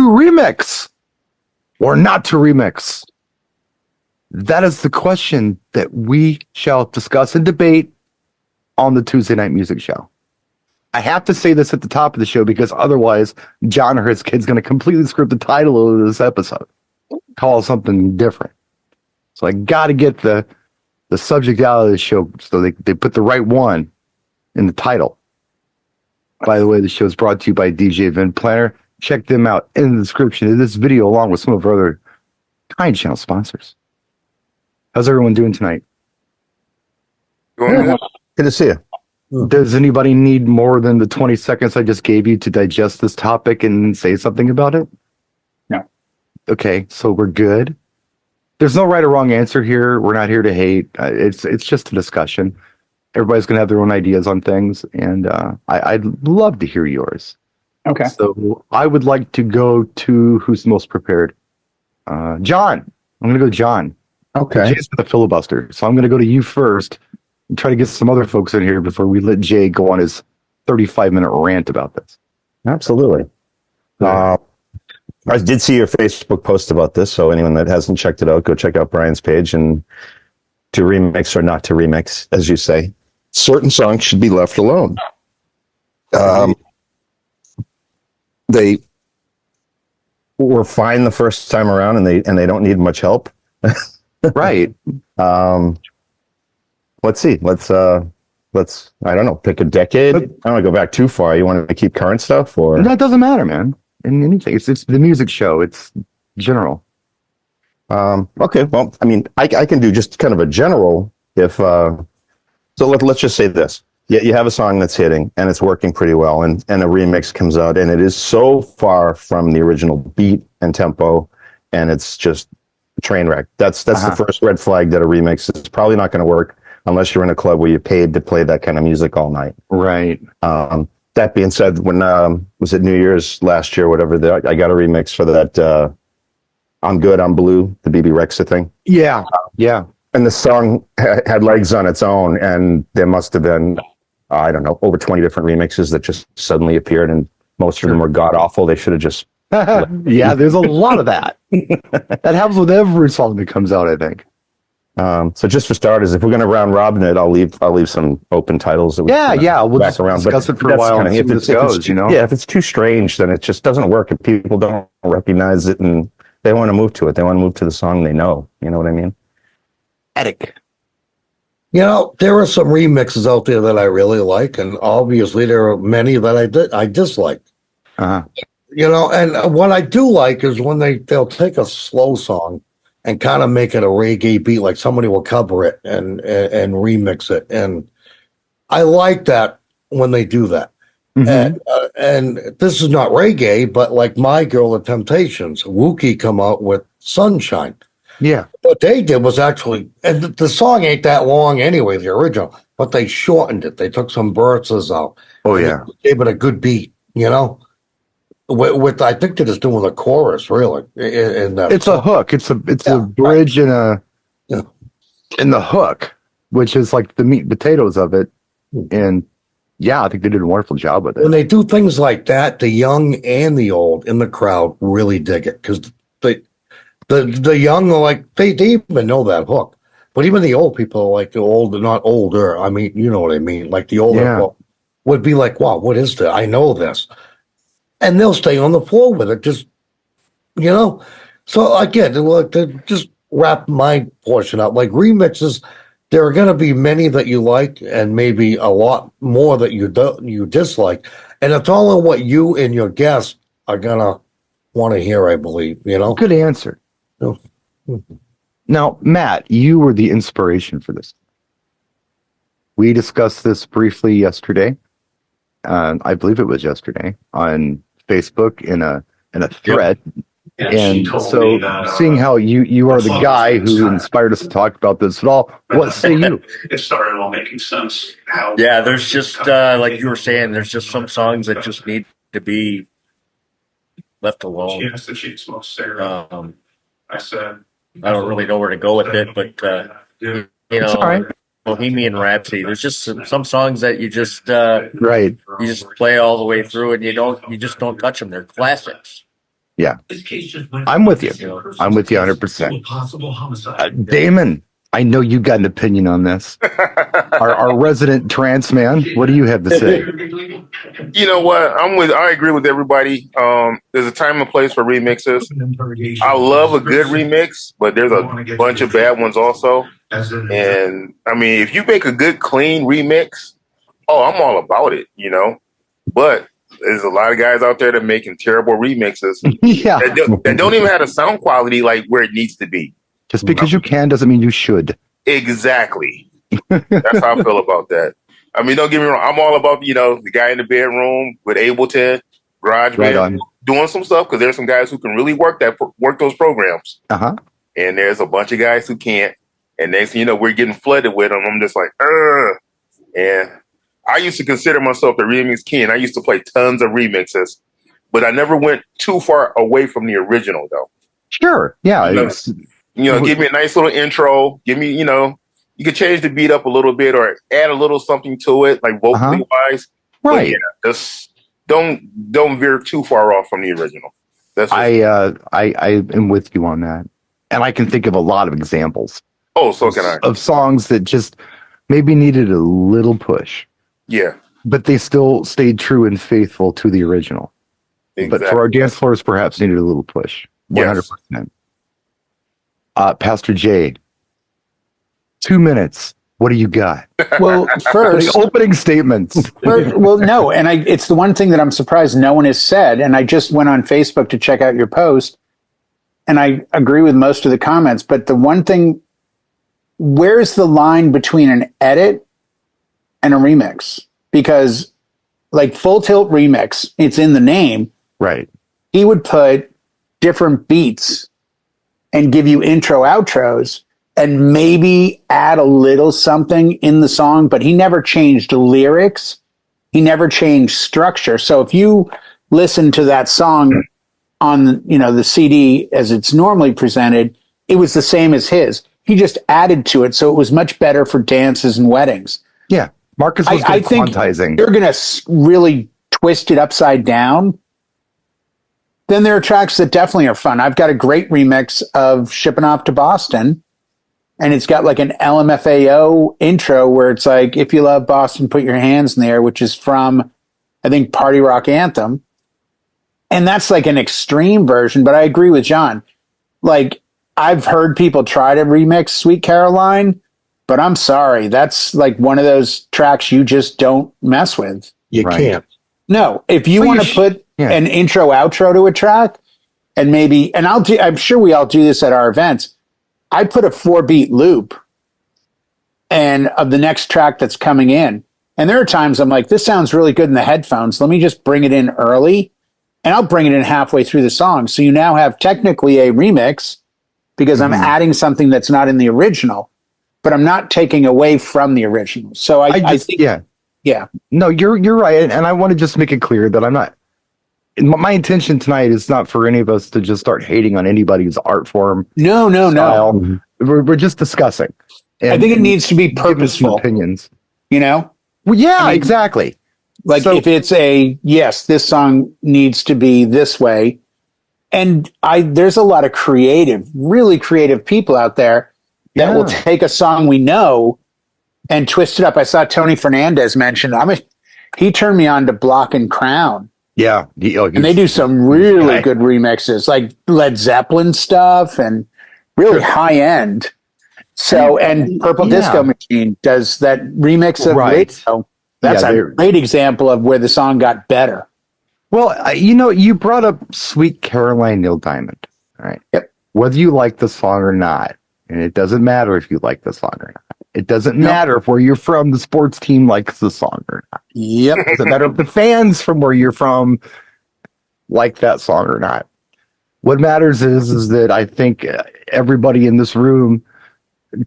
remix or not to remix? That is the question that we shall discuss and debate on the Tuesday Night Music Show. I have to say this at the top of the show because otherwise John or his kid's going to completely script the title of this episode. Call it something different. So I got to get the subject out of the show so they put the right one in the title. By the way, the show is brought to you by DJ Vin Planner. Check them out in the description of this video along with some of our other kind channel sponsors. How's everyone doing tonight? Good to see you. Does anybody need more than the 20 seconds I just gave you to digest this topic and say something about it? No. Okay, so we're good. There's no right or wrong answer here. We're not here to hate. It's just a discussion. Everybody's going to have their own ideas on things, and I'd love to hear yours. Okay. So I would like to go to who's most prepared. John. I'm going to go to John. Okay. Jay's the filibuster, so I'm going to go to you first and try to get some other folks in here before we let Jay go on his 35-minute rant about this. Absolutely. I did see your Facebook post about this, so anyone that hasn't checked it out, go check out Brian's page. And to remix or not to remix, as you say, certain songs should be left alone. They were fine the first time around, and they don't need much help. Right. Let's see. Let's I don't know, pick a decade. I don't want to go back too far. You want to keep current stuff, or that doesn't matter, man. In anything, it's the music show. It's general. Okay. Well, I mean, I can do just kind of a general. If so, let's just say this. You have a song that's hitting and it's working pretty well, and a remix comes out and it is so far from the original beat and tempo, and it's just a train wreck. That's the first red flag that a remix is probably not going to work unless you're in a club where you paid to play that kind of music all night. Right. That being said, when was it New Year's last year, whatever, I got a remix for that I'm Good, I'm Blue, the BB Rexa thing. Yeah. Yeah. And the song had legs on its own, and there must have been, I don't know, over 20 different remixes that just suddenly appeared, and most of them were god awful. They should have just yeah, there's a lot of that. That happens with every song that comes out, I think. So just for starters, if we're going to round robin it, I'll leave some open titles. That we'll back around. discuss it for a while. If it's too strange, then it just doesn't work, and people don't recognize it, and they want to move to it. They want to move to the song they know. You know what I mean? Etic. You know, there are some remixes out there that I really like, and obviously there are many that I dislike. You know, and what I do like is when they'll take a slow song and kind of make it a reggae beat, like somebody will cover it and remix it, and I like that when they do that. Mm-hmm. And this is not reggae, but like My Girl, The Temptations, Wookie come out with Sunshine. Yeah. What they did was actually, and the song ain't that long anyway, the original, but they shortened it. They took some verses out. Oh, yeah. Gave it a good beat, you know? With I think they're just doing the chorus, really. It's song. A hook. It's a bridge and the hook, which is like the meat and potatoes of it. And yeah, I think they did a wonderful job with it. When they do things like that, the young and the old in the crowd really dig it, because the young are like, they even know that hook. But even the old people, like the old, not older, I mean, you know what I mean? Like the older people would be like, wow, what is that? I know this. And they'll stay on the floor with it, just, you know? So again, look, to just wrap my portion up, like remixes, there are going to be many that you like and maybe a lot more that you dislike. And it's all on what you and your guests are going to want to hear, I believe, you know? Good answer. Now, Matt, you were the inspiration for this. We discussed this briefly yesterday. I believe it was yesterday on Facebook in a thread. Yep. Yeah, and so seeing how you are the guy who inspired us to talk about this at all, what say you? It started all making sense. There's just like you were saying, there's just some songs that just need to be left alone. She asked if she'd smoke cigarette. I said, I don't really know where to go with it, but you know, all right. Bohemian Rhapsody. There's just some songs that you just right. You just play all the way through, and you just don't touch them. They're classics. Yeah. I'm with you. I'm with you 100%. Damon, I know you got an opinion on this. Our resident trance man, what do you have to say? You know what? I agree with everybody. There's a time and place for remixes. I love a good remix, but there's a bunch of bad ones also. And I mean, if you make a good, clean remix, oh, I'm all about it, you know. But there's a lot of guys out there that are making terrible remixes Yeah. that don't even have the sound quality like where it needs to be. Just because you can doesn't mean you should. Exactly. That's how I feel about that. I mean, don't get me wrong. I'm all about, you know, the guy in the bedroom with Ableton, GarageBand, doing some stuff because there's some guys who can really work those programs. Uh-huh. And there's a bunch of guys who can't. And next thing you know, we're getting flooded with them. I'm just like, ugh. And I used to consider myself a remix king. I used to play tons of remixes, but I never went too far away from the original, though. Sure. Yeah. Give me a nice little intro. Give me, you could change the beat up a little bit or add a little something to it, like vocally wise. Right. Yeah, just don't veer too far off from the original. I am with you on that. And I can think of a lot of examples. Oh, so can I. Of songs that just maybe needed a little push. Yeah. But they still stayed true and faithful to the original. Exactly. But for our dance floors, perhaps needed a little push. 100%. Yes. Pastor Jay, 2 minutes. What do you got? Well, first, opening statements. No, and it's the one thing that I'm surprised no one has said. And I just went on Facebook to check out your post, and I agree with most of the comments. But the one thing, where's the line between an edit and a remix? Because, like Full Tilt Remix, it's in the name. Right. He would put different beats and give you intro outros and maybe add a little something in the song, but he never changed lyrics. He never changed structure. So if you listen to that song on, the CD as it's normally presented, it was the same as his. He just added to it. So it was much better for dances and weddings. Yeah. Marcus was I think quantizing. You're going to really twist it upside down. Then there are tracks that definitely are fun. I've got a great remix of Shipping Off to Boston, and it's got like an LMFAO intro where it's like, if you love Boston, put your hands in the air, which is from, I think, Party Rock Anthem. And that's like an extreme version, but I agree with John. Like, I've heard people try to remix Sweet Caroline, but I'm sorry. That's like one of those tracks you just don't mess with. You can't. No, if you want to put an intro outro to a track and I'm sure we all do this at our events. I put a 4-beat loop and of the next track that's coming in. And there are times I'm like, this sounds really good in the headphones. Let me just bring it in early and I'll bring it in halfway through the song. So you now have technically a remix because I'm adding something that's not in the original, but I'm not taking away from the original. So I think, yeah. No, you're right. And I want to just make it clear that I'm not, my intention tonight is not for any of us to just start hating on anybody's art form. No. We're just discussing. And, I think it needs to be purposeful. Opinions. Well, yeah, exactly. Like if it's yes, this song needs to be this way. And there's a lot of really creative people out there that will take a song we know and twist it up. I saw Tony Fernandez mention, he turned me on to Block and Crown. Yeah. And they do some really good remixes, like Led Zeppelin stuff and really high end. So, and Purple Disco Machine does that remix of Radio. That's a great example of where the song got better. Well, you brought up Sweet Caroline, Neil Diamond. All right. Yep. Whether you like the song or not, and it doesn't matter if you like the song or not. It doesn't matter if where you're from, the sports team likes the song or not. Yep. It doesn't matter if the fans from where you're from like that song or not. What matters is that I think everybody in this room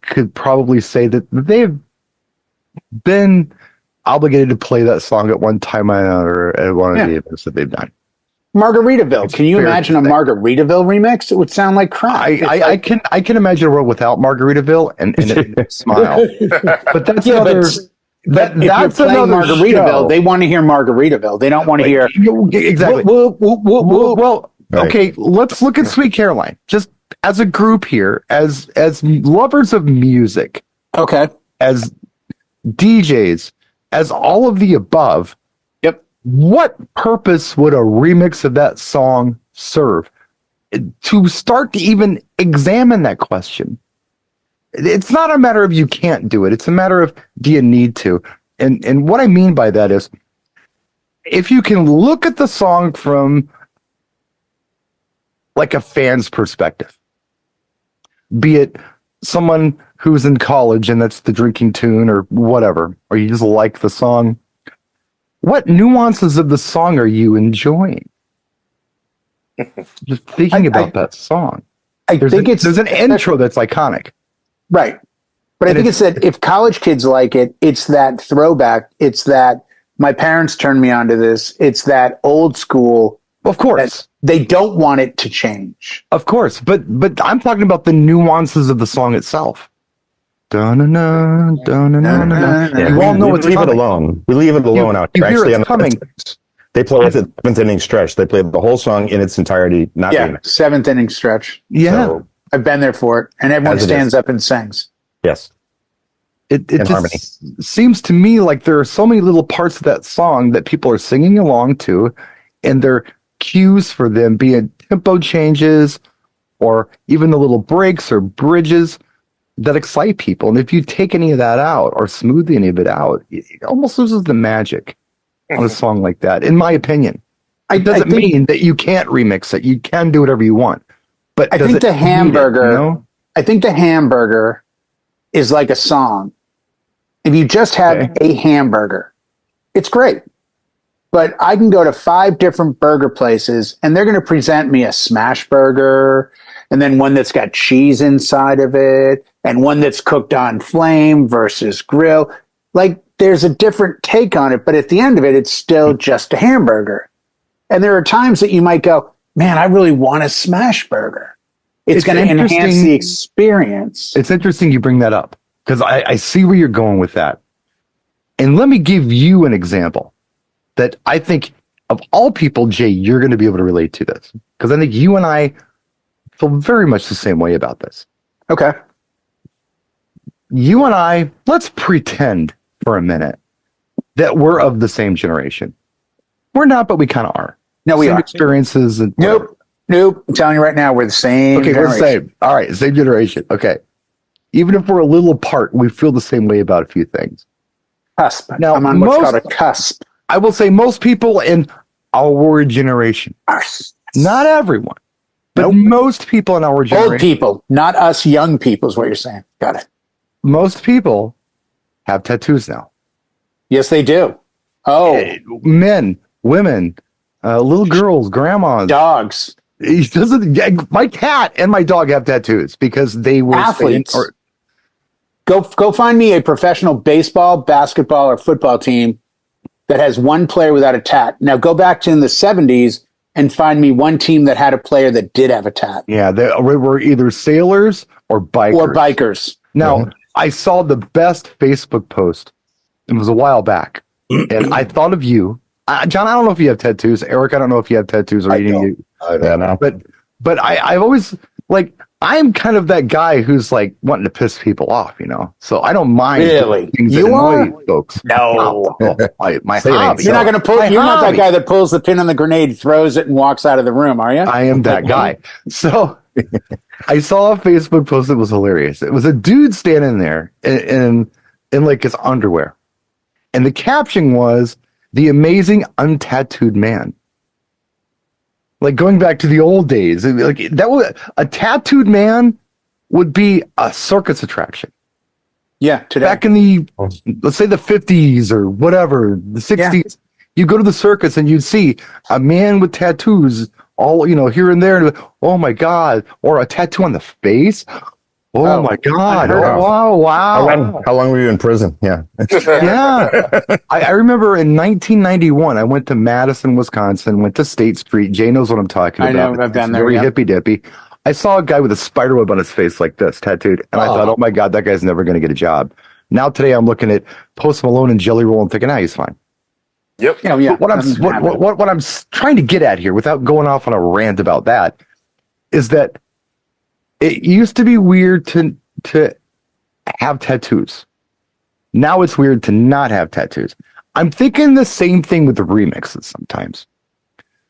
could probably say that they've been obligated to play that song at one time or another at one of the events that they've done. Margaritaville. Can you imagine a Margaritaville remix? It would sound like crap. I can imagine a world without Margaritaville and smile. But that's that's another Margaritaville. Show. They want to hear Margaritaville. They don't want to hear exactly. Well, Right. Okay, let's look at Sweet Caroline. Just as a group here, as lovers of music, Okay. as DJs, as all of the above. Yep. What purpose would a remix of that song serve? To start to even examine that question. It's not a matter of you can't do it. It's a matter of do you need to? And what I mean by that is if you can look at the song from like a fan's perspective, be it someone who's in college and that's the drinking tune or whatever, or you just like the song, what nuances of the song are you enjoying? Just thinking about that song. There's an intro that's iconic. Right. But I think it's that if college kids like it, it's that throwback. It's that my parents turned me onto this. It's that old school. Of course. They don't want it to change. Of course. But I'm talking about the nuances of the song itself. Dun-na-na, dun-na-na-na-na. Yeah, You all know we it's leave coming. it alone. We leave it alone out You here. hear Actually, it's on the coming. They play it the seventh inning stretch. They play the whole song in its entirety, not Yeah. remix. Seventh inning stretch. Yeah. So, I've been there for it. And everyone As it stands is. up and sings. yes. It In just harmony. seems to me like there are so many little parts of that song that people are singing along to, and they're cues for them, be it tempo changes or even the little breaks or bridges that excite people. And if you take any of that out or smooth any of it out, it almost loses the magic on a song like that, in my opinion. It doesn't mean that you can't remix it. You can do whatever you want. But I does think it the need it, hamburger, you know? I think the hamburger is like a song. If you just have a hamburger, it's great. But I can go to 5 different burger places and they're going to present me a smash burger and then one that's got cheese inside of it and one that's cooked on flame versus grill. Like there's a different take on it, but at the end of it, it's still just a hamburger. And there are times that you might go, man, I really want a smash burger. It's going to enhance interesting. the experience. It's interesting you bring that up because I see where you're going with that. And let me give you an example that I think of all people, Jay, you're going to be able to relate to this because I think you and I feel very much the same way about this. Okay. You and I, let's pretend for a minute that we're of the same generation. We're not, but we kind of are. No, we Same are. experiences and Nope. I'm telling you right now, we're the same. Okay, we're the generation. same. All right, same generation. Okay. Even if we're a little apart, we feel the same way about a few things. Cusp. Now, I'm on what's called a cusp. I will say most people in our generation, not everyone, but most people in our generation, Old people, not us young people is what you're saying. Got it. most people have tattoos now. Yes, they do. Oh, Men, women, little girls, grandmas. dogs. He doesn't. My cat and my dog have tattoos because they were Athletes. saying- Go find me a professional baseball, basketball, or football team that has one player without a tat. Now go back to in the 70s and find me one team that had a player that did have a tat. yeah, they were either sailors or bikers. Or bikers. Now, I saw the best Facebook post. It was a while back, and I thought of you, John. I don't know if you have tattoos, Eric. I don't know if you have tattoos or anything. Yeah, no. But I've always like I'm kind of that guy who's like wanting to piss people off, you know. So I don't mind Really? doing things that You annoy are? folks. No. My Say it ain't hobby. You're not going to pull. My You're not that hobby. guy that pulls the pin on the grenade, throws it, and walks out of the room, are you? I am that guy. So I saw a Facebook post that was hilarious. It was a dude standing there in like his underwear. And the caption was the amazing untattooed man. Like going back to the old days, like that was a tattooed man would be a circus attraction. Yeah, today. Back in the let's say the 50s or whatever, the 60s, you go to the circus and you'd see a man with tattoos all, you know, here and there, and oh my God, or a tattoo on the face. Oh my God. Oh, wow. How long were you in prison? Yeah. Yeah. I remember in 1991, I went to Madison, Wisconsin, went to State Street. Jay knows what I'm talking I about. know, I've been there, Very yeah. hippy dippy. I saw a guy with a spider web on his face like this, tattooed. And I thought, oh my God, that guy's never going to get a job. Now today I'm looking at Post Malone and Jelly Roll and thinking, he's fine. Yep. Oh yeah. But what I'm trying to get at here, without going off on a rant about that, is that it used to be weird to have tattoos. Now it's weird to not have tattoos. I'm thinking the same thing with the remixes sometimes.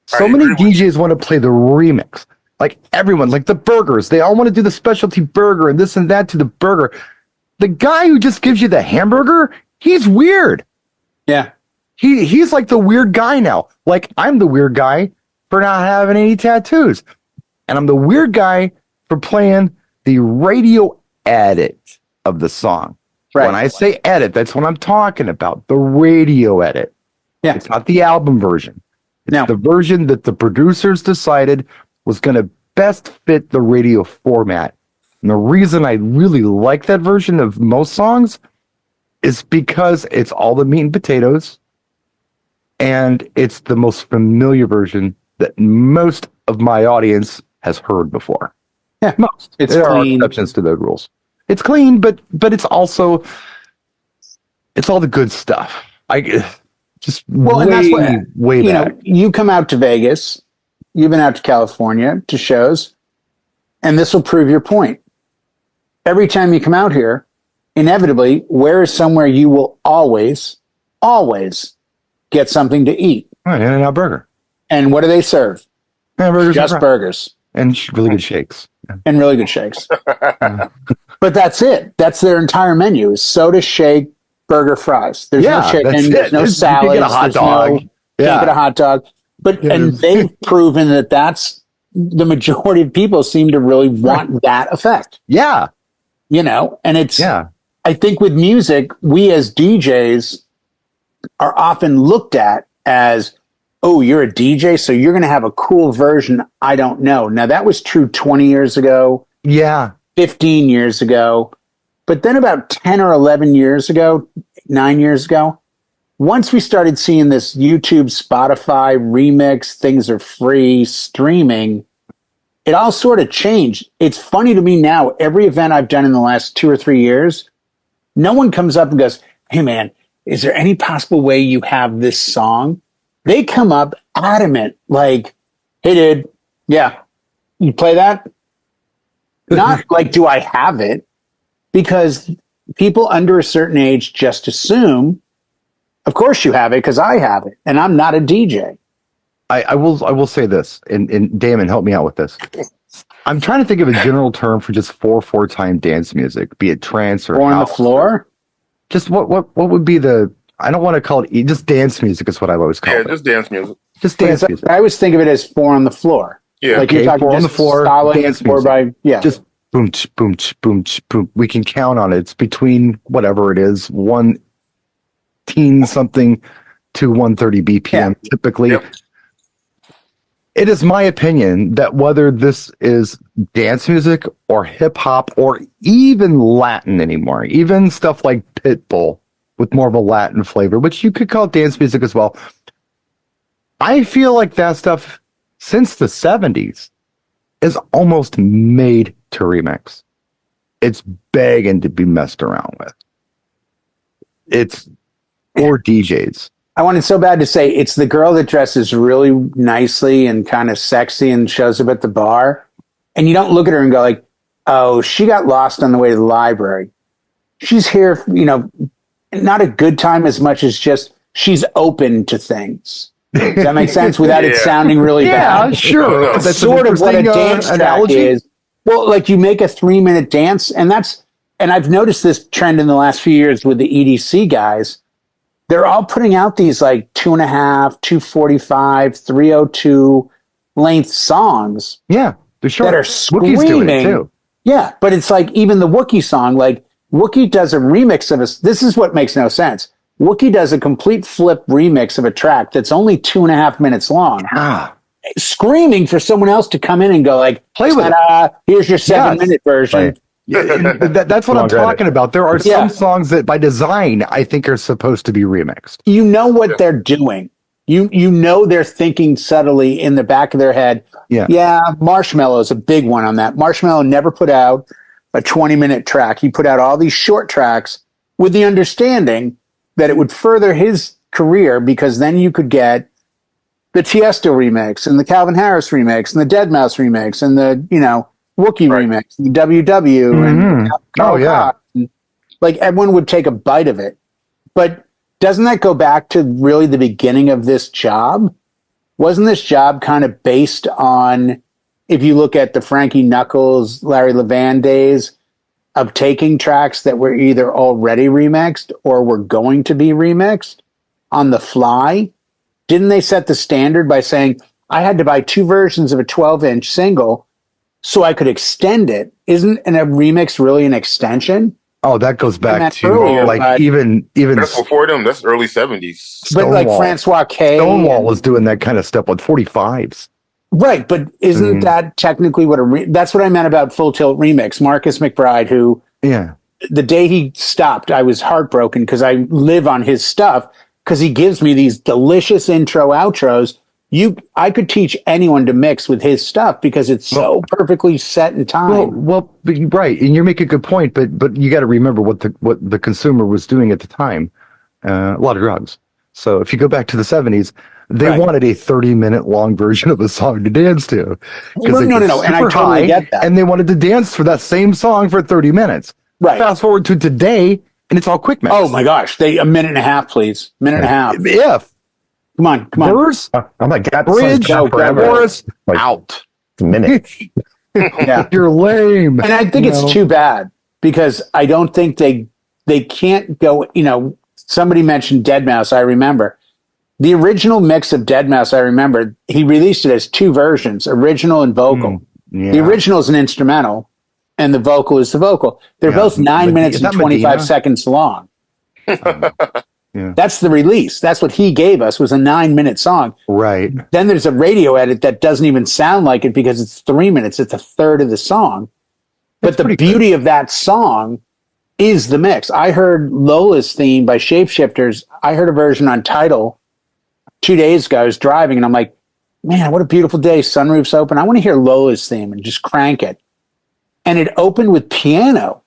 So many DJs want to play the remix. Like everyone, like the burgers, they all want to do the specialty burger and this and that to the burger. The guy who just gives you the hamburger, he's weird. Yeah. He's like the weird guy now. Like I'm the weird guy for not having any tattoos. And I'm the weird guy for playing the radio edit of the song. Right. When I say edit, that's what I'm talking about. The radio edit. Yeah. It's not the album version. It's No. the version that the producers decided was going to best fit the radio format. And the reason I really like that version of most songs is because it's all the meat and potatoes. And it's the most familiar version that most of my audience has heard before. Yeah. Most. It's There are clean. exceptions to the rules. It's clean, but it's also it's all the good stuff. Just Well, and that's what way you back. know. You come out to Vegas. You've been out to California to shows, and this will prove your point. Every time you come out here, inevitably, where is somewhere you will always get something to eat? All right, In-N-Out Burger. And what do they serve? Burgers Just burgers and really good shakes. and really good shakes. But that's it. That's their entire menu: is soda, shake, burger, fries. There's no Yeah, chicken. that's it. There's no You can salads. get a hot there's dog. No, can't get a hot dog. But and they've proven that that's the majority of people seem to really want that effect. Yeah. You know, and it's Yeah. I think with music, we as DJs are often looked at as, oh, you're a DJ, so you're going to have a cool version. I don't know. Now, that was true 20 years ago, Yeah. 15 years ago. But then about 10 or 11 years ago, 9 years ago, once we started seeing this YouTube, Spotify, remix, things are free, streaming, it all sort of changed. It's funny to me now, every event I've done in the last 2 or 3 years, no one comes up and goes, hey, man, is there any possible way you have this song? They come up adamant, like, hey, dude, yeah, you play that? Not like, do I have it? Because people under a certain age just assume, of course you have it because I have it, and I'm not a DJ. I will say this, and Damon, help me out with this. I'm trying to think of a general term for just 4/4 time dance music, be it trance or Or on the house. floor? Just what would be the? I don't want to call it just dance music. Is what I've always called Yeah, it. just dance music. Just dance music. I always think of it as 4 on the floor. Yeah. Like Okay, you're talking 4 on the just floor, solid dance 4 music. by, yeah. Just boom, boom, boom, boom. We can count on it. It's between whatever it is, 110 something to 130 BPM typically. Yep. It is my opinion that whether this is dance music or hip hop or even Latin anymore, even stuff like Pitbull with more of a Latin flavor, which you could call dance music as well. I feel like that stuff since the 70s is almost made to remix. It's begging to be messed around with. It's for DJs. I wanted so bad to say it's the girl that dresses really nicely and kind of sexy and shows up at the bar. And you don't look at her and go like, oh, she got lost on the way to the library. She's here, you know, not a good time as much as just she's open to things. Does that make sense without it Yeah. sounding really Yeah, bad? sure. That's That's sort an of what a interesting, dance track analogy. is. Well, like you make a 3-minute dance, and I've noticed this trend in the last few years with the EDC guys. They're all putting out these like 2.5, 2:45, 3:02 length songs Yeah, they're short. that are Wookiees doing it screaming. too. Yeah, but it's like even the Wookiee song, like Wookiee does a remix of a. This is what makes no sense. Wookiee does a complete flip remix of a track that's only 2.5 minutes long, Ah, screaming for someone else to come in and go like, Play with it. "Ta-da, here's your 7-minute version." Right. yeah, that's what I'm Come on, talking about. There are Yeah. some songs that by design I think are supposed to be remixed. You know what they're doing. You know they're thinking subtly in the back of their head. Yeah. Marshmallow's a big one on that. Marshmallow never put out a 20-minute track. He put out all these short tracks with the understanding that it would further his career because then you could get the Tiesto remix and the Calvin Harris remix and the Deadmau5 remix and the, Wookiee remix, and the WW and Carl Cox. And, like everyone would take a bite of it. But doesn't that go back to really the beginning of this job? Wasn't this job kind of based on, if you look at the Frankie Knuckles, Larry Levan days, of taking tracks that were either already remixed or were going to be remixed on the fly? Didn't they set the standard by saying, I had to buy 2 versions of a 12-inch single so I could extend it? Isn't a remix really an extension? Oh, that goes back to earlier, like even That's before them. That's early 70s. But like Francois K. Stonewall was doing that kind of stuff with 45s. Right, but isn't that technically what that's what I meant about Full Tilt Remix. Marcus McBride, who the day he stopped, I was heartbroken because I live on his stuff because he gives me these delicious intro outros. I could teach anyone to mix with his stuff because it's so perfectly set in time. Well, right, and you're making a good point, but you got to remember what the consumer was doing at the time. A lot of drugs. So if you go back to the 70s, they wanted a 30-minute long version of a song to dance to. No, and I totally get that. And they wanted to dance for that same song for 30 minutes. Right. Fast forward to today, and it's all quick mix. Oh my gosh, a minute and a half, please. Minute and a half. If. Come on. Verse, I'm like, God, bridge, chorus, like, out. A minute. Yeah. You're lame. And I think it's too bad because I don't think they can't go, somebody mentioned Deadmau5, I remember. The original mix of Deadmau5, I remember, he released it as 2 versions, original and vocal. The original is an instrumental, and the vocal is the vocal. They're both 9 minutes and 25 seconds long. That's the release. That's what he gave us, was a 9-minute song. Right. Then there's a radio edit that doesn't even sound like it because it's 3 minutes. It's a third of the song. But the beauty of that song is the mix. I heard Lola's theme by Shapeshifters. I heard a version on Tidal 2 days ago. I was driving and I'm like, man, what a beautiful day. Sunroof's open. I want to hear Lola's theme and just crank it. And it opened with piano.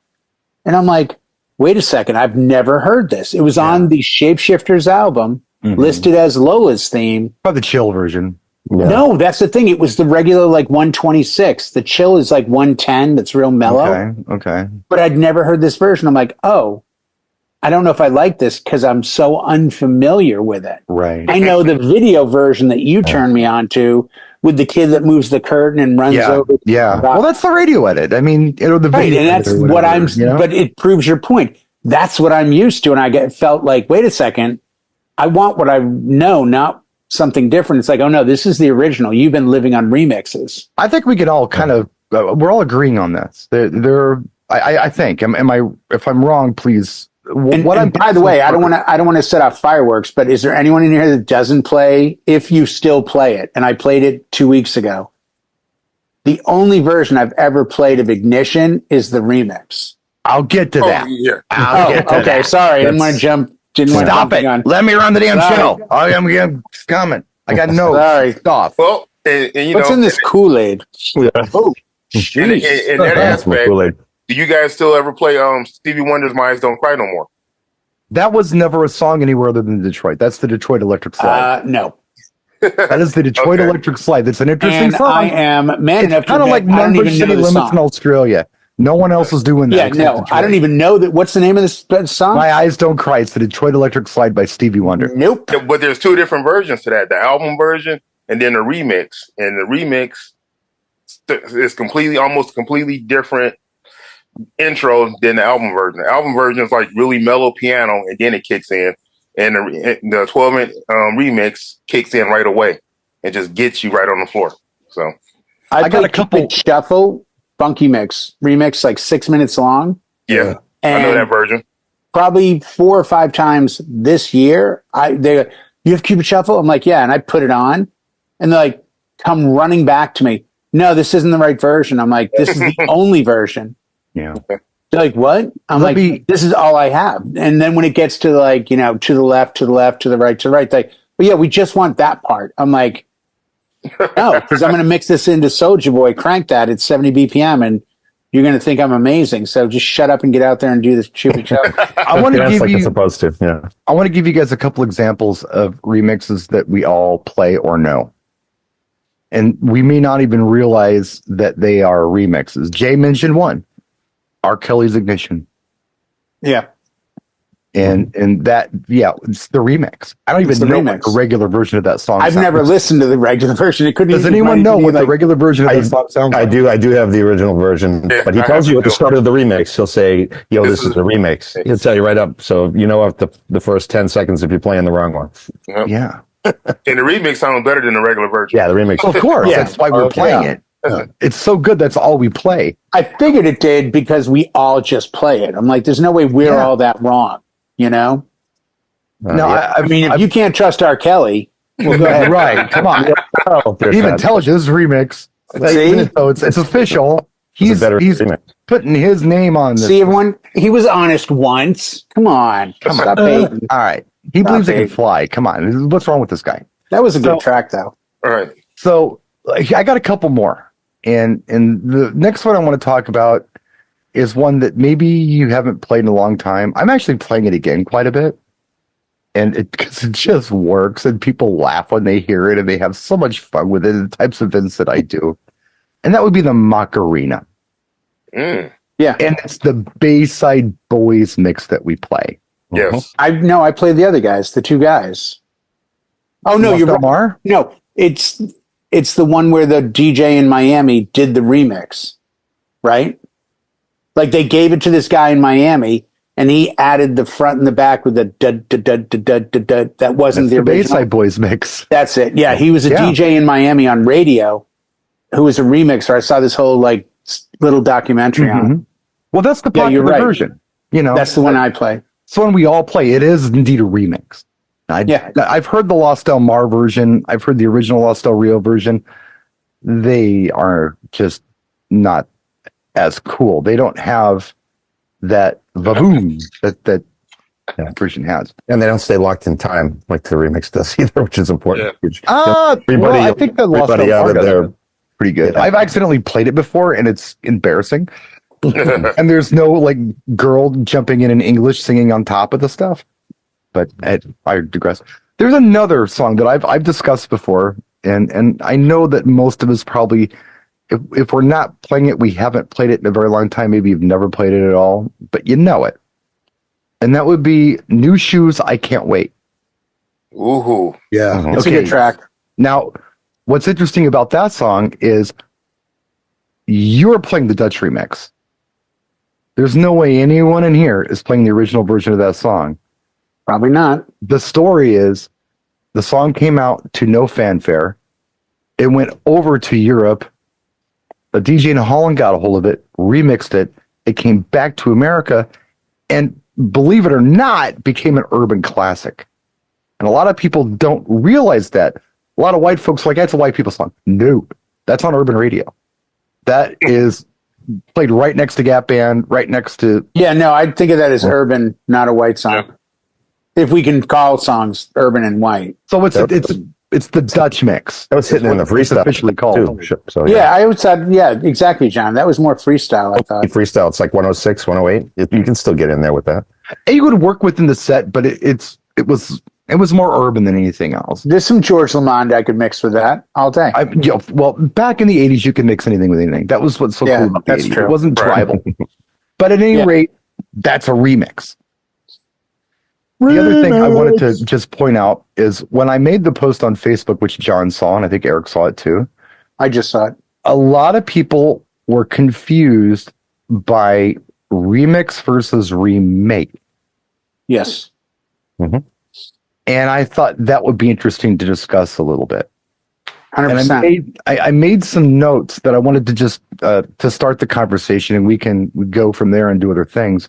And I'm like, wait a second. I've never heard this. It was on the Shapeshifters album, listed as Lola's theme. Probably the chill version. Yeah. No, that's the thing. It was the regular, like 126. The chill is like 110. That's real mellow. Okay. But I'd never heard this version. I'm like, oh, I don't know if I like this because I'm so unfamiliar with it. Right. I know the video version that you turned me on to with the kid that moves the curtain and runs over. Yeah. Well, that's the radio edit. I mean, the video. Right, and that's what I'm. But it proves your point. That's what I'm used to, and I felt like, wait a second, I want what I know, not something different. It's like, oh no, this is the original. You've been living on remixes. I think we can all kind of we're all agreeing on this. I think. If I'm wrong, please. By the way, I don't want to set off fireworks, but is there anyone in here that doesn't play? If you still play it, and I played it 2 weeks ago, the only version I've ever played of Ignition is the remix. I'll get to that. Okay. Sorry, I didn't want to jump. Stop it. Let me run the damn show. I'm coming. I got no stuff. Well, and what's in this Kool-Aid? Yeah. Oh, in that aspect, do you guys still ever play Stevie Wonder's "My Eyes Don't Cry No More"? That was never a song anywhere other than Detroit. That's the Detroit Electric Slide. No. That is the Detroit Electric Slide. That's an interesting song. I am man enough to kind of like Number City Limits in Australia. No one else is doing that. Yeah, no, I don't even know that. What's the name of this song? My Eyes Don't Cry. It's the Detroit Electric Slide by Stevie Wonder. Nope. But there's 2 different versions to that: the album version and then the remix. And the remix is almost completely different intro than the album version. The album version is like really mellow piano, and then it kicks in. And the 12-minute remix kicks in right away and just gets you right on the floor. So I got a couple shuffle. Funky Mix remix, like 6 minutes long. Yeah, I know that version. Probably 4 or 5 times this year. You have Cupid Shuffle? I'm like, yeah, and I put it on, and they're like, come running back to me. No, this isn't the right version. I'm like, this is the only version. Yeah. They're like, what? I'm this is all I have. And then when it gets to like, to the left, to the left, to the right, like, well, yeah, we just want that part. I'm like, no, because I'm going to mix this into Soulja Boy, crank that at 70 BPM, and you're going to think I'm amazing. So just shut up and get out there and do this stupid show. I want to Dance give like you it's supposed to. Yeah. I want to give you guys a couple examples of remixes that we all play or know. And we may not even realize that they are remixes. Jay mentioned one, R. Kelly's Ignition. Yeah. And that, yeah, it's the remix. I don't It's even the know remix. what the regular version of that song I've sounds. never listened to the regular version. It couldn't Does even anyone be know what the like, regular version of that song sounds I like? do have the original version, Yeah, but he I tells have you at the the start of the remix, he'll say, "Yo, this is the remix." He'll tell you right up, so you know after the first 10 seconds if you're playing the wrong one. Yep. Yeah. And the remix sounds better than the regular version. Yeah, the remix. Of course. Yeah. That's why we're playing it. It's so good. That's all we play. I figured it did because we all just play it. I'm like, there's no way we're Yeah. all that wrong, you know? No, yeah. I mean, if you can't trust R. Kelly, well, go ahead. right. Come on. Oh, He even tells you this is remix. See? So it's official. It's a He's better remix. putting his name on this. See, everyone, he was honest once. Come on. Stop hating. All right. He Stop believes he can hating. fly. Come on. What's wrong with this guy? That was a So- good track, though. All right. So I got a couple more. And the next one I want to talk about is one that maybe you haven't played in a long time. I'm actually playing it again quite a bit. And because it just works and people laugh when they hear it and they have so much fun with it, the types of events that I do. And that would be the Macarena. Mm. Yeah. And it's the Bayside Boys mix that we play. Yes. I played the other guys, the two guys. Oh, no, you're right. Mar? No, it's the one where the DJ in Miami did the remix, right? Like they gave it to this guy in Miami, and he added the front and the back with the dud, dud, dud, dud, dud, dud, dud. That wasn't That's the the original. Bayside Boys mix. That's it. Yeah, he was a Yeah. DJ in Miami on radio, who was a remixer. I saw this whole like little documentary on it. Mhm. Well, that's the Yeah, you're popular right. version. You know, That's the one I play. it's the one we all play. It is indeed a remix. I've heard the Lost Del Mar version. I've heard the original Lost Del Rio version. They are just not as cool. They don't have that vavoom that version has. And they don't stay locked in time like the remix does either, which is important. Huge. Well, I think the Lost Del everybody Mar out of does there. it pretty good. Yeah. I've accidentally played it before, and it's embarrassing. And there's no like girl jumping in English singing on top of the stuff. But I digress. There's another song that I've discussed before, and I know that most of us probably, if we're not playing it, we haven't played it in a very long time. Maybe you've never played it at all, but you know it. And that would be New Shoes, I Can't Wait. Ooh. Yeah. It's a good track. Now, what's interesting about that song is you're playing the Dutch remix. There's no way anyone in here is playing the original version of that song. Probably not. The story is the song came out to no fanfare. It went over to Europe. A DJ in Holland got a hold of it, remixed it. It came back to America, and believe it or not, became an urban classic. And a lot of people don't realize that. A lot of white folks are like, that's a white people song. No, that's on urban radio. That is played right next to Gap Band, right next to. Yeah, no, I think of that as urban, not a white song. Yeah. If we can call songs urban and white. So it's the Dutch mix. That was hitting in the It's freestyle officially called. too. So Yeah, I would say, yeah, exactly, John. That was more freestyle, I thought. freestyle. It's like 106, 108. You can still get in there with that. It would work within the set, but it was more urban than anything else. There's some George Lamond I could mix with that all day. Well, back in the 80s, you could mix anything with anything. That was what's so Yeah, cool about the that's 80s. true. It wasn't Right. tribal. But at any Yeah. rate, that's a remix. The other thing I wanted to just point out is when I made the post on Facebook, which John saw, and I think Eric saw it too, I just saw it. a lot of people were confused by remix versus remake. Yes. And I thought that would be interesting to discuss a little bit. 100%. And I made some notes that I wanted to just to start the conversation, and we can go from there and do other things.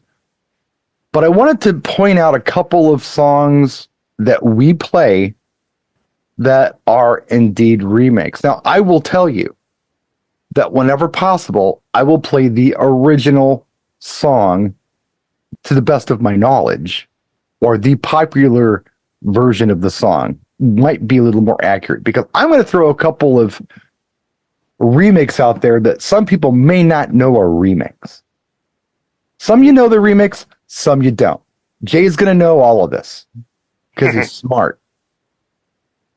But I wanted to point out a couple of songs that we play that are indeed remakes. Now, I will tell you that whenever possible, I will play the original song to the best of my knowledge, or the popular version of the song might be a little more accurate, because I'm going to throw a couple of remix out there that some people may not know are remix. Some you know the remix, some you don't. Jay's going to know all of this because he's smart.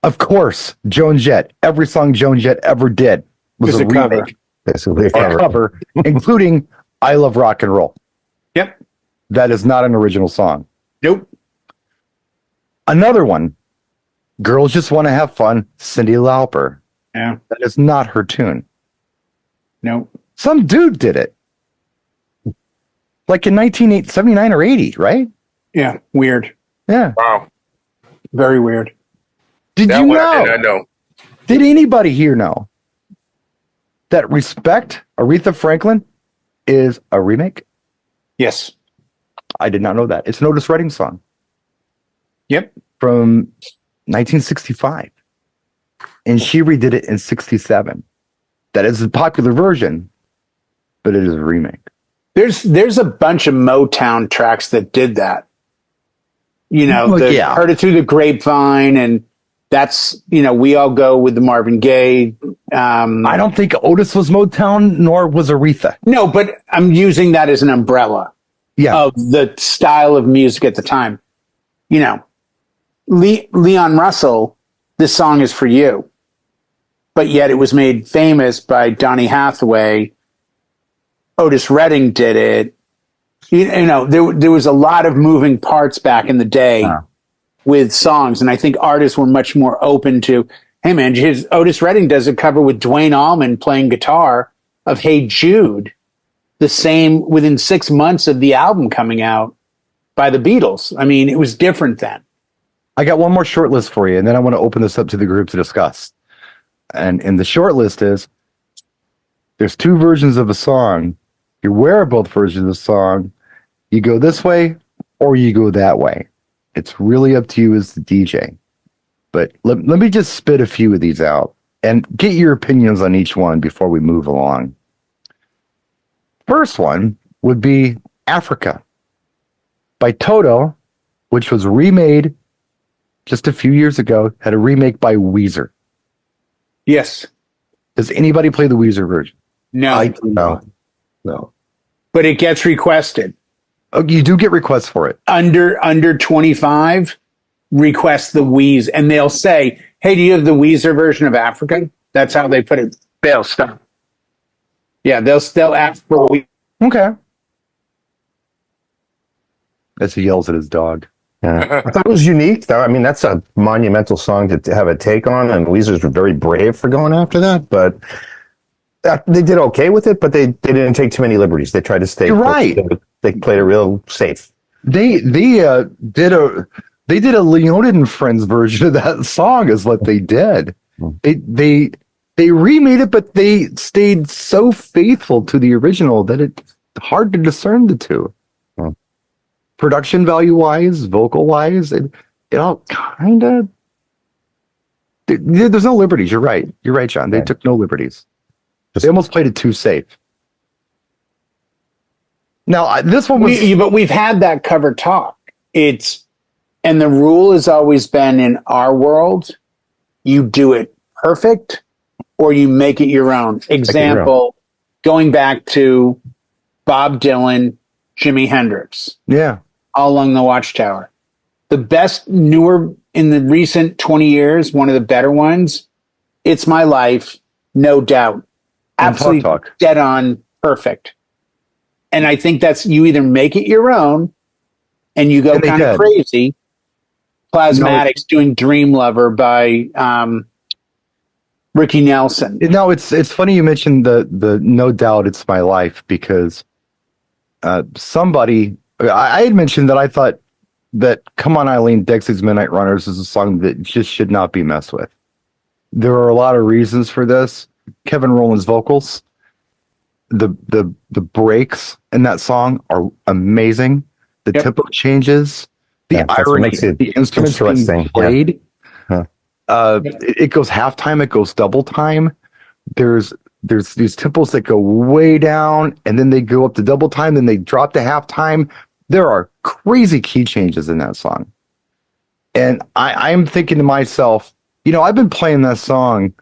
Of course, Joan Jett. Every song Joan Jett ever did was It's a a cover. remake, Basically, a cover, including "I Love Rock and Roll." Yep. That is not an original song. Nope. Another one, "Girls Just Want to Have Fun," Cyndi Lauper. Yeah. That is not her tune. Nope. Some dude did it. Like in 1979 or 80, right? Yeah. Weird. Yeah. Wow. Very weird. Did That you one I know? did not know. Did anybody here know that Respect, Aretha Franklin, is a remake? Yes. I did not know that. It's an Otis Redding song Yep. from 1965. And she redid it in 67. That is a popular version, but it is a remake. There's a bunch of Motown tracks that did that. You know, Well, yeah. Heard It Through the Grapevine, and that's, you know, We All Go with the Marvin Gaye. I don't think Otis was Motown, nor was Aretha. No, but I'm using that as an umbrella Yeah. of the style of music at the time. You know, Leon Russell, this song is for you. But yet it was made famous by Donny Hathaway. Otis Redding did it. You know, there was a lot of moving parts back in the day with songs. And I think artists were much more open to, hey, man, Otis Redding does a cover with Dwayne Allman playing guitar of Hey Jude, the same within 6 months of the album coming out by the Beatles. I mean, it was different then. I got one more short list for you, and then I want to open this up to the group to discuss. And the short list is there's two versions of a song. You're aware of both versions of the song. You go this way or you go that way. It's really up to you as the DJ. But let me just spit a few of these out and get your opinions on each one before we move along. First one would be Africa by Toto, which was remade just a few years ago, had a remake by Weezer. Yes. Does anybody play the Weezer version? No. I do not. No. But it gets requested. Oh, you do get requests for it. Under 25, request the Weezer. And they'll say, hey, do you have the Weezer version of Africa? That's how they put it. They'll stop. Yeah, they'll ask for Weezer. Okay. As he yells at his dog. Yeah. I thought it was unique, though. I mean, that's a monumental song to have a take on, and Weezer's were very brave for going after that. But they did okay with it, but they didn't take too many liberties. They tried to stay. You're right. They played it real safe. They did a Leonid and Friends version of that song is what they did. They remade it, but they stayed so faithful to the original that it's hard to discern the two. Production value wise, vocal wise, it all kind of. There's no liberties. You're right, John. They took no liberties. They almost played it too safe. Now this one was, but we've had that cover talk. And the rule has always been in our world, you do it perfect or you make it your own. Example, going back to Bob Dylan, Jimi Hendrix. Yeah. All Along the Watchtower. The best newer in the recent 20 years, one of the better ones, It's My Life, no doubt. Absolutely Talk. dead on perfect. And I think that's, you either make it your own and you go kind of crazy. Plasmatics doing Dream Lover by Ricky Nelson. No, it's funny you mentioned the no doubt It's My Life because somebody, I had mentioned that I thought that Come On Eileen, Dexys Midnight Runners is a song that just should not be messed with. There are a lot of reasons for this. Kevin Rowland's vocals, the breaks in that song are amazing. The tempo changes, the irony, the instruments being played. Yeah. It goes halftime, it goes double time. There's these tempos that go way down and then they go up to double time, then they drop to halftime. There are crazy key changes in that song. And I'm thinking to myself, I've been playing that song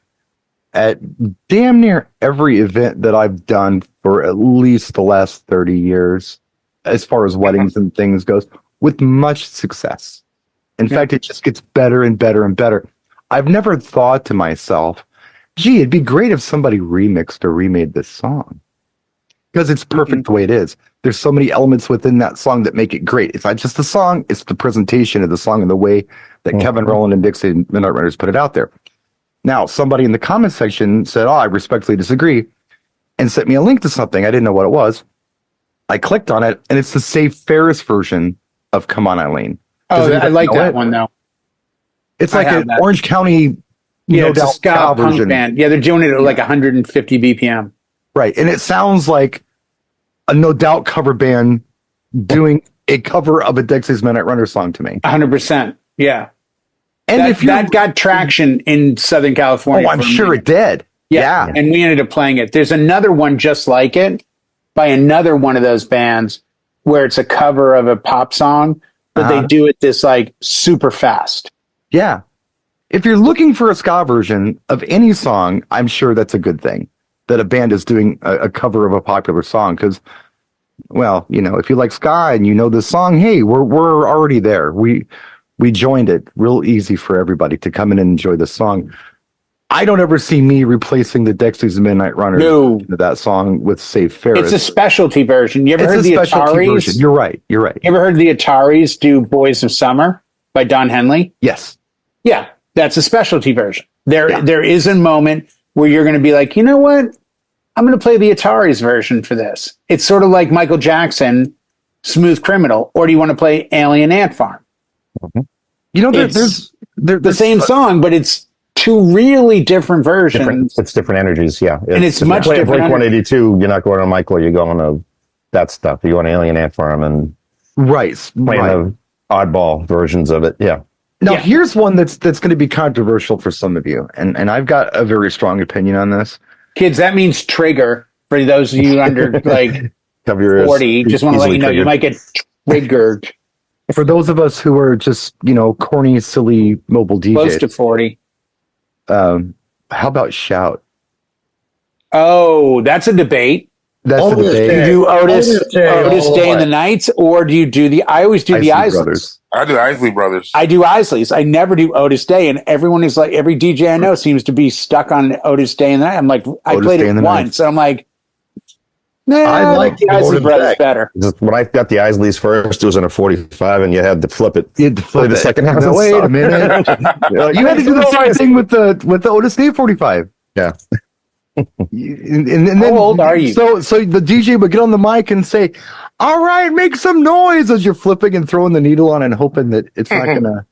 at damn near every event that I've done for at least the last 30 years, as far as weddings and things goes, with much success. In fact, it just gets better and better and better. I've never thought to myself, gee, it'd be great if somebody remixed or remade this song. Because it's perfect the way it is. There's so many elements within that song that make it great. It's not just the song, it's the presentation of the song and the way that Kevin Rowland and Dixie and Midnight Runners put it out there. Now, somebody in the comment section said, I respectfully disagree, and sent me a link to something. I didn't know what it was. I clicked on it, and it's the Save Ferris version of Come On Eileen. Oh, I like that one, though. It's like an that. Orange County it's a ska punk version. Band. Yeah, they're doing it at like 150 BPM. Right, and it sounds like a No Doubt cover band doing a cover of a Dixie's Midnight Runner song to me. 100%, yeah. And if that got traction in Southern California. Oh, I'm sure it did. Yeah. And we ended up playing it. There's another one just like it by another one of those bands where it's a cover of a pop song, but they do it this like super fast. Yeah. If you're looking for a ska version of any song, I'm sure that's a good thing that a band is doing a cover of a popular song. Because, well, you know, if you like ska and you know this song, hey, we're already there. We joined it real easy for everybody to come in and enjoy the song. I don't ever see me replacing the Dexys Midnight Runners into that song with Save Ferris. It's a specialty version. You ever heard the Ataris? Version. You're right. You ever heard the Ataris do Boys of Summer by Don Henley? Yes. Yeah, that's a specialty version. There is a moment where you're going to be like, you know what? I'm going to play the Ataris version for this. It's sort of like Michael Jackson, Smooth Criminal, or do you want to play Alien Ant Farm? Mm-hmm. You know, there's the same song, but it's two really different versions. It's different energies, yeah. And it's much different. Blink 182, you're not going to Michael, you're going to that stuff. You're going to Alien Ant Farm and playing the oddball versions of it, yeah. Now, here's one that's going to be controversial for some of you, and I've got a very strong opinion on this. Kids, that means trigger for those of you under like 40. Just want to let you know you might get triggered. For those of us who are just, you know, corny, silly mobile DJs. Close to 40. How about Shout? Oh, that's a debate. That's a debate. Do you do Otis Day and the Nights, or do you do I always do the Isleys. I do Isley Brothers. I do Isleys. I never do Otis Day, and everyone is like, every DJ I know seems to be stuck on Otis Day and the Night. I'm like, I played it once, and I'm like, nah, I like the Isley Brothers better. When I got the Isleys first, it was in a 45, and you had to flip it. You had to flip the second half. Wait a minute. You had to do the same thing with the Otis Day 45. Yeah. And then, how old are you? So the DJ would get on the mic and say, all right, make some noise as you're flipping and throwing the needle on and hoping that it's not going to.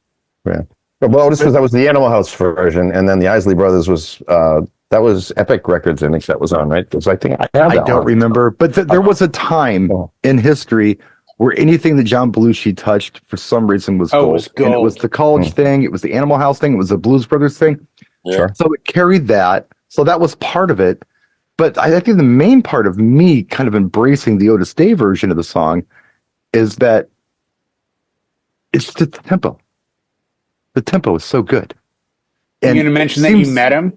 Yeah. Well, Otis that was the Animal House version, and then the Isley Brothers was that was Epic Records, I think that was on, right? Because I think I don't remember, but there was a time in history where anything that John Belushi touched for some reason was gold. It was gold. And it was the college thing, it was the Animal House thing, it was the Blues Brothers thing. Yeah. Sure. So it carried that. So that was part of it. But I think the main part of me kind of embracing the Otis Day version of the song is that it's the tempo. The tempo is so good. And you're going to mention that you met him?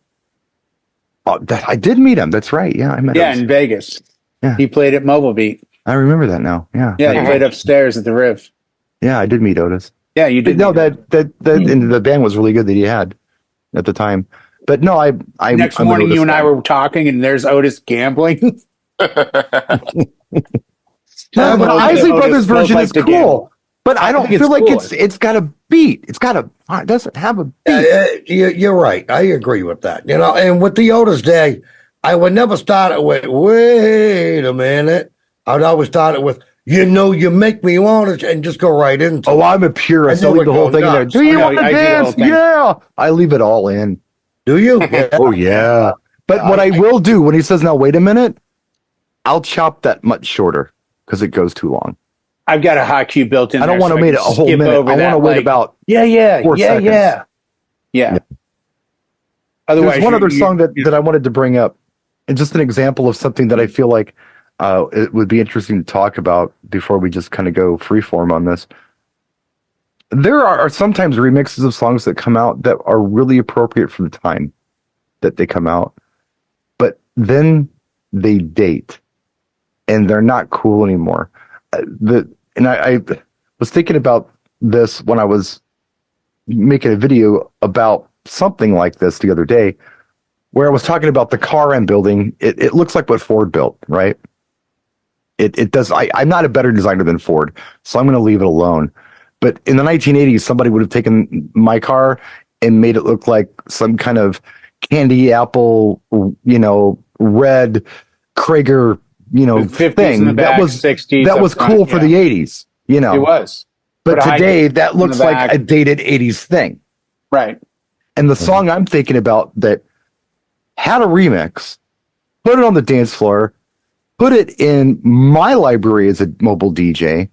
Oh, I did meet him. That's right. Yeah, I met him. Yeah, in Vegas. Yeah. He played at Mobile Beat. I remember that now. Yeah. Yeah, he played upstairs at the Riv. Yeah, I did meet Otis. Yeah, you did. No, and the band was really good that he had at the time. But no, next morning you and I were talking, and there's Otis gambling. The Isley Brothers version is cool, but I don't feel like it's got a beat. It doesn't have a beat. You're right. I agree with that. You know, and with the Otis Day, I would never start it with "Wait a minute." I'd always start it with "You know, you make me want it," and just go right into. Oh, I'm a purist. I leave the whole thing in there. Do you want to dance? Yeah, I leave it all in. Do you? Yeah. Oh, yeah. But what I will do when he says, now, wait a minute, I'll chop that much shorter because it goes too long. I've got a hot cue built in. I don't want to wait a whole minute. I want to wait about 4 seconds. Yeah. Otherwise, there's one other song that I wanted to bring up. And just an example of something that I feel like it would be interesting to talk about before we just kind of go freeform on this. There are sometimes remixes of songs that come out that are really appropriate for the time that they come out, but then they date, and they're not cool anymore. I was thinking about this when I was making a video about something like this the other day, where I was talking about the car I'm building. It looks like what Ford built, right? It does. I'm not a better designer than Ford, so I'm going to leave it alone. But in the 1980s, somebody would have taken my car and made it look like some kind of candy apple, red Krager, 50s thing. in the back, that was 60s. that was up front, cool for the 80s, It was. But But high today, beams that in the looks like back. a dated 80s thing. Right. And the song I'm thinking about that had a remix, put it on the dance floor, put it in my library as a mobile DJ,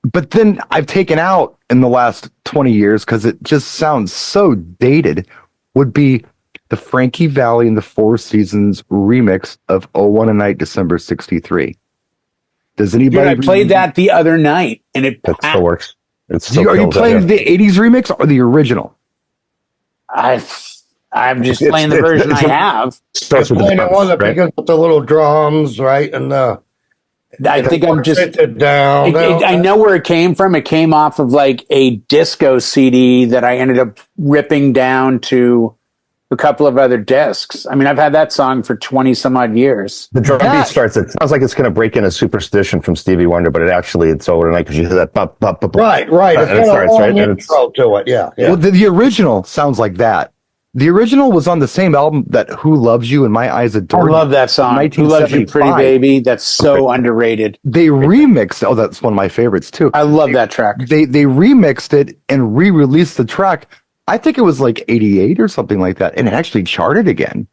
but then I've taken out in the last 20 years because it just sounds so dated, would be the Frankie Valli and the Four Seasons remix of "Oh One a Night, December '63." Does Dude, anybody? I played that the other night, and it It still works. It still Are you kills it, playing yeah. the '80s remix or the original? I'm just It's- playing the it's- version it's I a- have. Starts with the Playing the one drums, that right? begins with the little drums, right? And I think I'm just. sit it down. I know where it came from. It came off of like a disco CD that I ended up ripping down to a couple of other discs. I mean, I've had that song for 20 some odd years. The drum That- beat starts. It sounds like it's going to break in a superstition from Stevie Wonder, but it's over tonight because you hear that bop, bop, bop, bop. Right. It's And it got a starts, long right? And it's- intro to it. Yeah. Well, the original sounds like that. The original was on the same album that "Who Loves You" and "My Eyes I Adore You." love that song. Who Loves You, Pretty 1975. Baby? That's so underrated. They remixed. Oh, that's one of my favorites too. I love that track. They remixed it and re-released the track. I think it was like '88 or something like that, and it actually charted again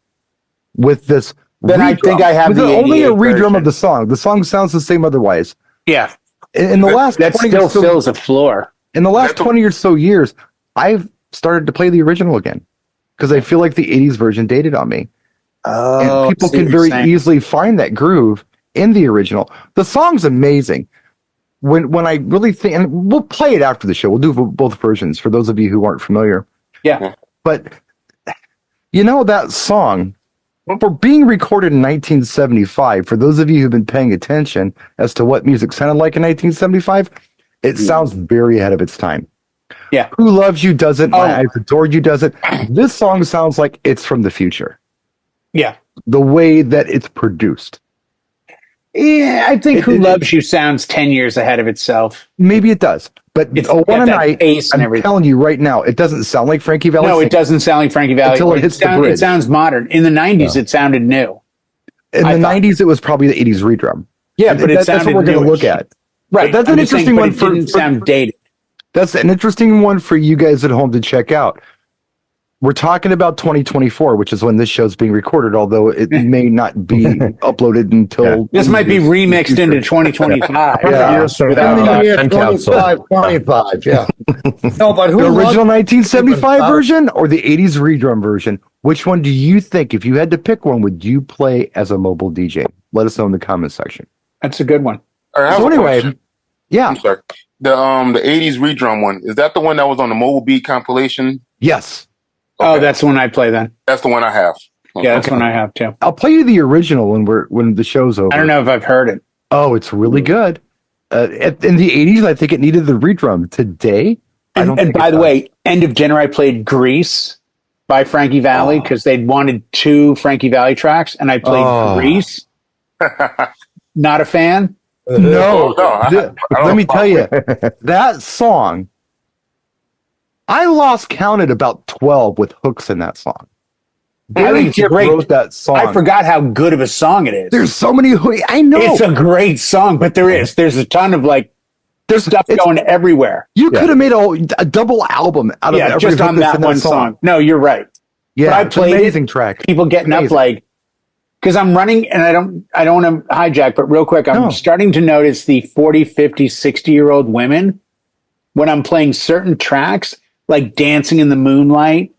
with this. Then I think I have with the only a 88 redrum version. of the song. The song sounds the same otherwise. Yeah, In the last that 20 still or so, fills a floor. in the last That's a- 20 or so years, I've started to play the original again because I feel like the '80s version dated on me. Oh, And people I see can what you're very saying. easily find that groove in the original. The song's amazing. When I really think, and we'll play it after the show. We'll do both versions for those of you who aren't familiar. Yeah. But that song, for being recorded in 1975, for those of you who've been paying attention as to what music sounded like in 1975, it sounds very ahead of its time. Yeah. Who Loves You doesn't. Oh. My Eyes Adore You doesn't. This song sounds like it's from the future. Yeah. The way that it's produced. Yeah, I think Who Loves You sounds 10 years ahead of itself. Maybe it does. But It's "Oh got One a that Night," bass and I'm everything. telling you right now, it doesn't sound like Frankie Valli. No, it doesn't sound like Frankie Valli. Until it hits the bridge. It sounds modern. In the 90s, it sounded new. In I the thought- 90s, it was probably the 80s redrum. Yeah, but it that's sounded what we're going to newish. look at. Right. That's I'm an just saying, interesting but one it for- didn't for- sound dated. That's an interesting one for you guys at home to check out. We're talking about 2024, which is when this show's being recorded, although it may not be uploaded until. This might be remixed into 2025. Yeah. Years from In the now, year and council. 25, yeah. No, but who The loves original 1975 About- version or the 80s redrum version? Which one do you think, if you had to pick one, would you play as a mobile DJ? Let us know in the comment section. That's a good one. All right, I have So a anyway, question. yeah, I'm sorry. The '80s redrum one, is that the one that was on the Mobile Beat compilation? yes. Oh, Okay. that's the one I play then. That's the one I have. Yeah, that's one I have too. I'll play you the original when the show's over. I don't know if I've heard it. Oh, it's really good. In the 80s, I think it needed the redrum. Today, I don't And think by it the does. way, end of dinner, I played Grease by Frankie Valli because they'd wanted 2 Frankie Valli tracks, and I played Oh. Grease. Not a fan. No, I don't let me know. tell you, that song, I lost count at about 12 with hooks in that song. I Barry think it's Gibb great. wrote that song. I forgot how good of a song it is. There's so many hooks. I know. It's a great song, but there's a ton of like there's stuff It's- going everywhere. You could have made a double album out of Yeah, every just hook on that's that in one song. No, you're right. Yeah, But I it's an played it. amazing track. People getting up Amazing. like because I'm running and I don't want to hijack, but real quick, I'm No. starting to notice the 40, 50, 60-year-old women when I'm playing certain tracks, like Dancing in the Moonlight,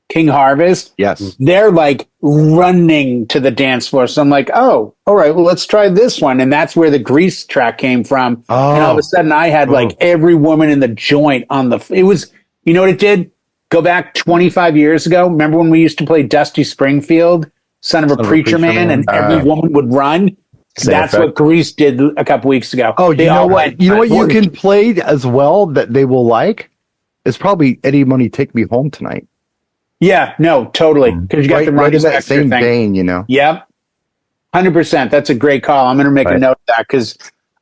King Harvest, Yes. they're like running to the dance floor. So I'm like, oh, all right, well, let's try this one. And that's where the Grease track came from. And all of a sudden I had like every woman in the joint on it was, you know what it did? Go back 25 years ago. Remember when we used to play Dusty Springfield, Son of a Preacher Man, and every woman would run? That's effect. what Grease did a couple weeks ago. Oh, They you know all what? went, You know what you can play as well that they will like? It's probably Eddie Money Take Me Home Tonight. Yeah, no, totally. Because you got the Right Ronnie in that Spector same thing. vein, you know. Yep. 100%. That's a great call. I'm going to make a note of that because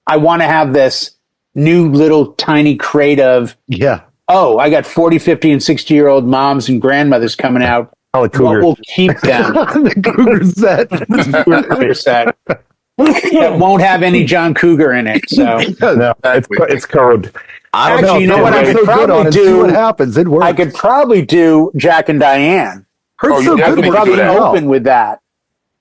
I want to have this new little tiny crate of, Yeah. oh, I got 40, 50, and 60-year-old moms and grandmothers coming out. All the What Cougar. will keep them? The Cougar set. Cougar set. That won't have any John Cougar in it. So No, it's code. I don't Actually, you know what I It's could so good probably on and see do? what happens. It works. I could probably do Jack and Diane. Hurt Oh, you so I good. could definitely works probably do that. well. open with that.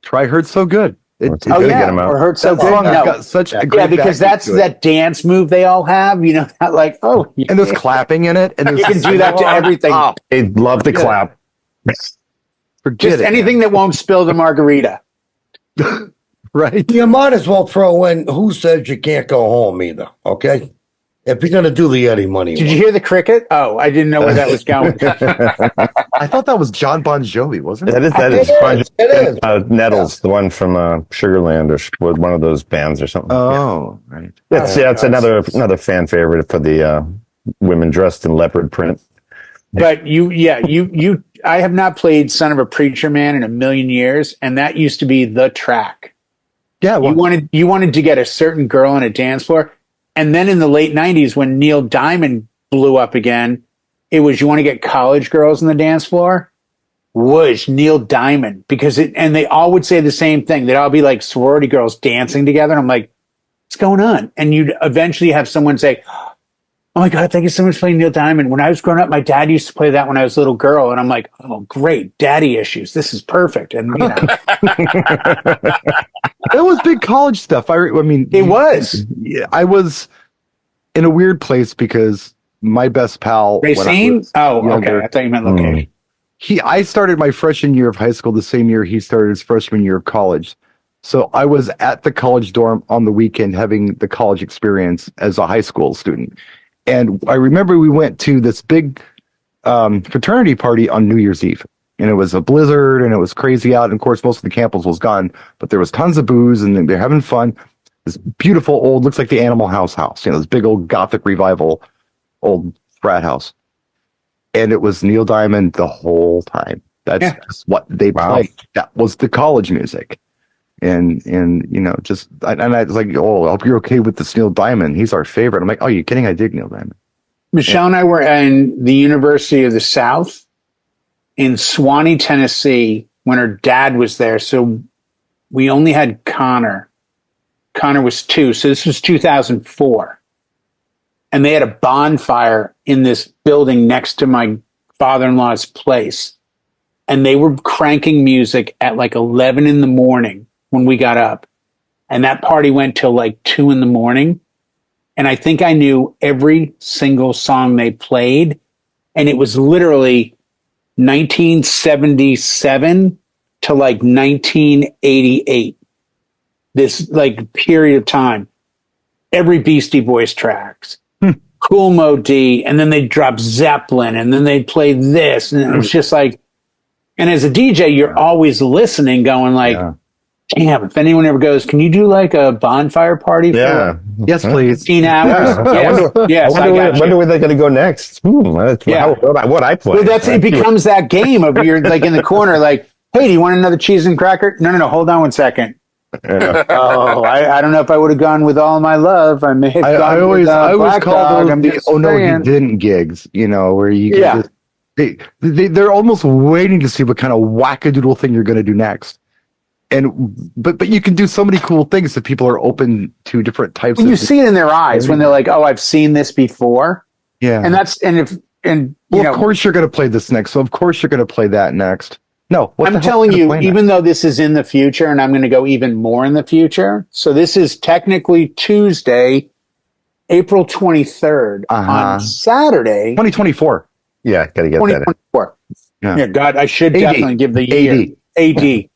Try Hurt So Good. It's Oh good to yeah, get 'em out. or Hurt So That Good. song has No. got such a Yeah, great because backbeat that's to it. that dance move they all have. You know, that like, oh, And there's clapping in it. And there's you can do that to everything. They love to clap. Forget Just it. anything that won't spill the margarita. Right? You might as well throw in Who Says You Can't Go Home either, okay? If you're going to do the Eddie Money Did one. you hear the cricket? Oh, I didn't know where that was going. I thought that was John Bon Jovi, wasn't it? That is It is. Nettles, the one from Sugarland or one of those bands or something. Oh, right. It's another fan favorite for the women dressed in leopard print. But I have not played Son of a Preacher Man in a million years, and that used to be the track. Yeah, well, You wanted to get a certain girl on a dance floor, and then in the late '90s when Neil Diamond blew up again, it was you want to get college girls on the dance floor. Was Neil Diamond and they all would say the same thing. They'd all be like sorority girls dancing together. And I'm like, what's going on? And you'd eventually have someone say, oh my God, thank you so much for playing Neil Diamond. When I was growing up, my dad used to play that when I was a little girl. And I'm like, oh, great. Daddy issues. This is perfect. And, you know, it was big college stuff. I mean, it was. Yeah, I was in a weird place because my best pal. when I Racine? was Oh, younger, okay. I thought you meant location. I started my freshman year of high school the same year he started his freshman year of college. So I was at the college dorm on the weekend having the college experience as a high school student. And I remember we went to this big fraternity party on New Year's Eve. And it was a blizzard and it was crazy out. And of course, most of the campus was gone, but there was tons of booze and they're having fun. This beautiful old, looks like the Animal House, you know, this big old Gothic revival, old frat house. And it was Neil Diamond the whole time. That's just what they played. That was the college music. And you know, I was like, oh, I hope you're okay with this Neil Diamond. He's our favorite. I'm like, oh, you kidding? I dig Neil Diamond. Michelle and I were in the University of the South in Swanee, Tennessee, when her dad was there. So we only had Connor. Connor was 2. So this was 2004. And they had a bonfire in this building next to my father-in-law's place. And they were cranking music at like 11 in the morning when we got up. And that party went till like 2 in the morning. And I think I knew every single song they played. And it was literally 1977 to like 1988. This like period of time. Every Beastie Boys tracks. Cool Mo D. And then they'd drop Zeppelin. And then they'd play this. And it was just like, and as a DJ, you're always listening, going like, damn, if anyone ever goes, can you do like a bonfire party for Yes, please. 15 hours? Yes, I got you. Wonder where they're going to go next. What I play. Well, it becomes that game of you're like in the corner, like, hey, do you want another cheese and cracker? No, hold on 1 second. Oh, I don't know if I would have gone with all my love. I may have gone I always Black call Dog. those I'm the just oh no saying. he didn't gigs, you know, where you get they're almost waiting to see what kind of wackadoodle thing you're going to do next. And but you can do so many cool things that people are open to different types And of you see it in their eyes when they're like, oh, I've seen this before. Yeah. And of course you're going to play this next. So of course you're going to play that next. No, I'm telling you, even though this is in the future, and I'm going to go even more in the future. So this is technically Tuesday, April 23rd. On Saturday, 2024. Yeah, got to get 2024. that. Yeah, God, I should definitely give the year. AD.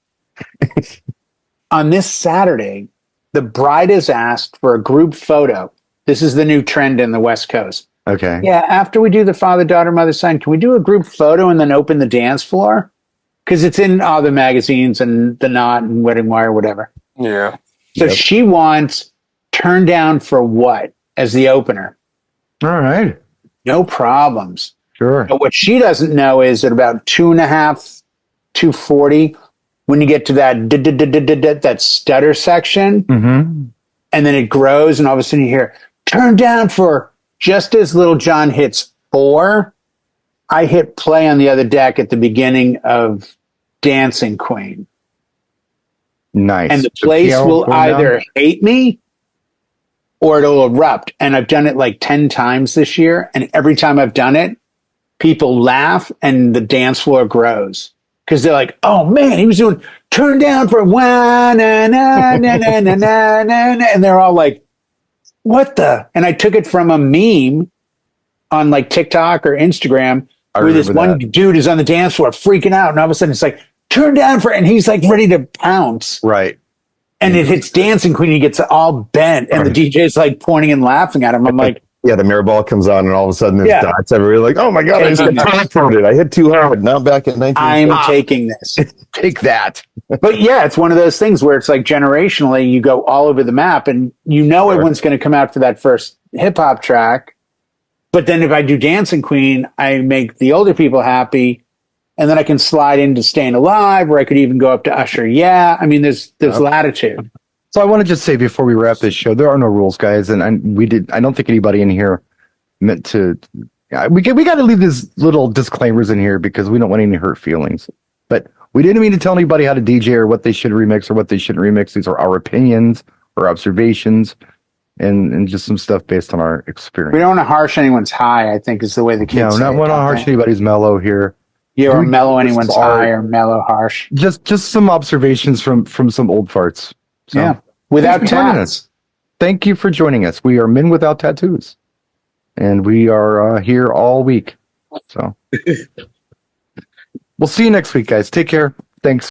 On this Saturday, the bride is asked for a group photo. This is the new trend in the West Coast. Okay. Yeah, after we do the father, daughter, mother, son, can we do a group photo and then open the dance floor? Because it's in all the magazines and the Knot and Wedding Wire, whatever. Yeah. So Yep. she wants Turn Down for What as the opener. All right. No problems. Sure. But what she doesn't know is at about 2.5, 240, when you get to that stutter section, Mm-hmm. and then it grows, and all of a sudden you hear Turn Down for just as Little John hits 4. I hit play on the other deck at the beginning of Dancing Queen. Nice. And the So place piano will going down? either hate me or it'll erupt. And I've done it like 10 times this year. And every time I've done it, people laugh and the dance floor grows. Because they're like, oh man, he was doing Turn Down for wah, na, na, na, na, na, na, na. And they're all like, what the? And I took it from a meme on like TikTok or Instagram I where this remember one that. dude is on the dance floor freaking out. And all of a sudden it's like, Turn Down for, and he's like ready to pounce. Right. And it hits Dancing Queen. He gets all bent, and the DJ's like pointing and laughing at him. I'm like, Yeah, the mirror ball comes on, and all of a sudden there's Yeah. dots everywhere. Like, oh my god, I just got teleported. I hit too hard. Now I'm back in 19. I'm taking this. Take that. But yeah, it's one of those things where it's like generationally, you go all over the map, and you know everyone's going to come out for that first hip hop track. But then if I do Dancing Queen, I make the older people happy, and then I can slide into Staying Alive, or I could even go up to Usher. Yeah, I mean, there's latitude. So I want to just say before we wrap this show, there are no rules, guys, and I don't think anybody in here meant to. We got to leave these little disclaimers in here because we don't want any hurt feelings. But we didn't mean to tell anybody how to DJ or what they should remix or what they shouldn't remix. These are our opinions or observations, and just some stuff based on our experience. We don't want to harsh anyone's high, I think is the way the kids No, say not it, want to don't harsh they? anybody's mellow here. Yeah, or We- mellow this is anyone's our- high or mellow harsh. Just some observations from some old farts. So, Yeah. Without thanks for joining tats. thank you for joining us. We are Men Without Tattoos, and we are here all week. So we'll see you next week, guys. Take care. Thanks.